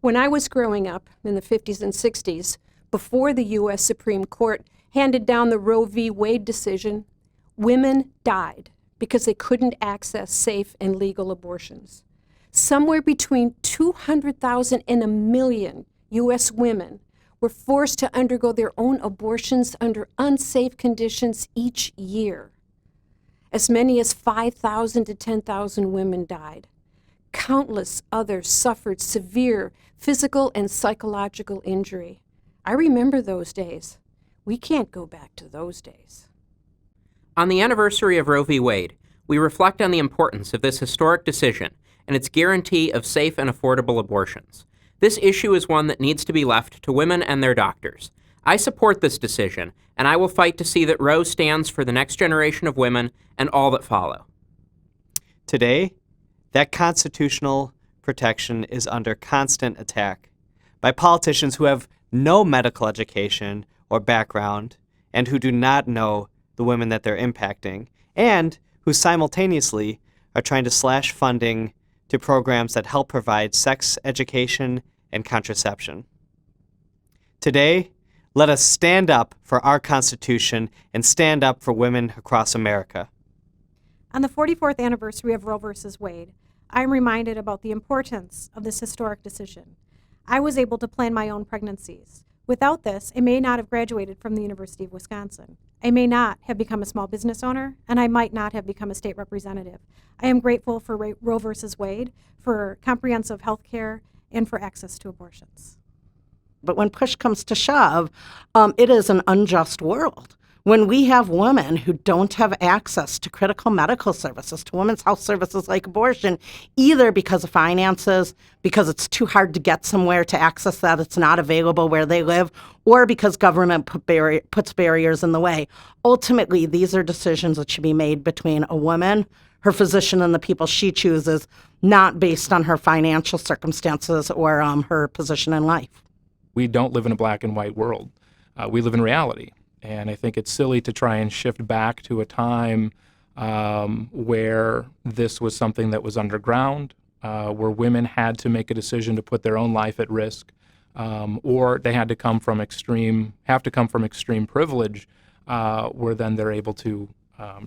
When I was growing up in the 50s and 60s, before the U.S. Supreme Court handed down the Roe v. Wade decision, women died because they couldn't access safe and legal abortions. Somewhere between 200,000 and 1 million U.S. women were forced to undergo their own abortions under unsafe conditions each year. As many as 5,000 to 10,000 women died. Countless others suffered severe physical and psychological injury. I remember those days. We can't go back to those days. On the anniversary of Roe v. Wade, we reflect on the importance of this historic decision and its guarantee of safe and affordable abortions. This issue is one that needs to be left to women and their doctors. I support this decision, and I will fight to see that Roe stands for the next generation of women and all that follow. Today, that constitutional protection is under constant attack by politicians who have no medical education or background and who do not know the women that they're impacting, and who simultaneously are trying to slash funding to programs that help provide sex education and contraception. Today, let us stand up for our Constitution and stand up for women across America. On the 44th anniversary of Roe v. Wade, I am reminded about the importance of this historic decision. I was able to plan my own pregnancies. Without this, I may not have graduated from the University of Wisconsin. I may not have become a small business owner, and I might not have become a state representative. I am grateful for Roe v. Wade, for comprehensive health care, and for access to abortions. But when push comes to shove, it is an unjust world. When we have women who don't have access to critical medical services, to women's health services like abortion, either because of finances, because it's too hard to get somewhere to access that, it's not available where they live, or because government puts barriers in the way. Ultimately, these are decisions that should be made between a woman, her physician, and the people she chooses, not based on her financial circumstances or her position in life. We don't live in a black and white world. We live in reality. And I think it's silly to try and shift back to a time where this was something that was underground, where women had to make a decision to put their own life at risk, or they had to come from extreme privilege, where then they're able to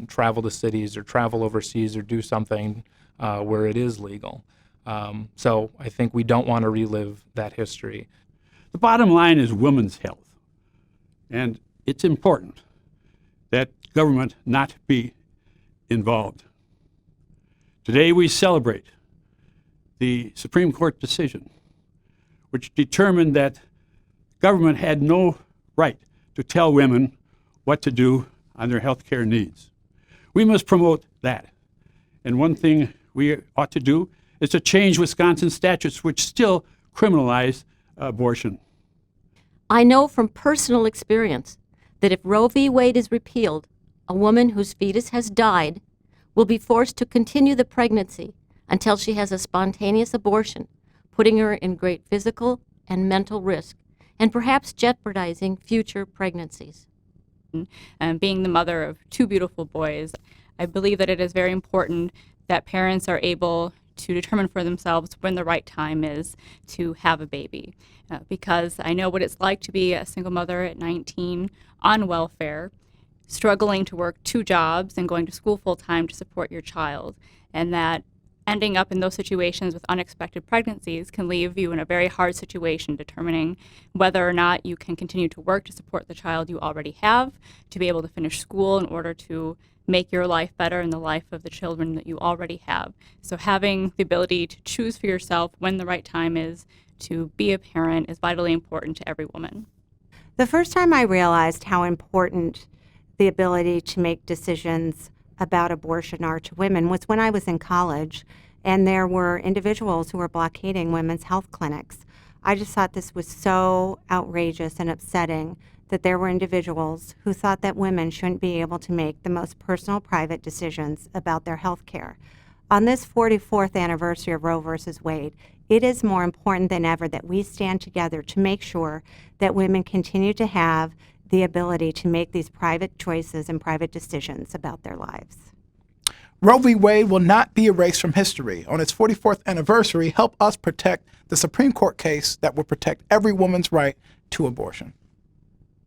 travel to cities or travel overseas or do something where it is legal. So I think we don't want to relive that history. The bottom line is women's health. And it's important that government not be involved. Today we celebrate the Supreme Court decision, which determined that government had no right to tell women what to do on their health care needs. We must promote that. And one thing we ought to do is to change Wisconsin statutes, which still criminalize abortion. I know from personal experience that if Roe v. Wade is repealed, a woman whose fetus has died will be forced to continue the pregnancy until she has a spontaneous abortion, putting her in great physical and mental risk, and perhaps jeopardizing future pregnancies. Being the mother of two beautiful boys, I believe that it is very important that parents are able to determine for themselves when the right time is to have a baby. Because I know what it's like to be a single mother at 19 on welfare, struggling to work 2 jobs and going to school full-time to support your child, and that ending up in those situations with unexpected pregnancies can leave you in a very hard situation, determining whether or not you can continue to work to support the child you already have, to be able to finish school in order to make your life better and the life of the children that you already have. So having the ability to choose for yourself when the right time is to be a parent is vitally important to every woman. The first time I realized how important the ability to make decisions about abortion are to women was when I was in college, and there were individuals who were blockading women's health clinics. I just thought this was so outrageous and upsetting that there were individuals who thought that women shouldn't be able to make the most personal, private decisions about their health care. On this 44th anniversary of Roe versus Wade, it is more important than ever that we stand together to make sure that women continue to have the ability to make these private choices and private decisions about their lives. Roe v. Wade will not be erased from history. On its 44th anniversary, help us protect the Supreme Court case that will protect every woman's right to abortion.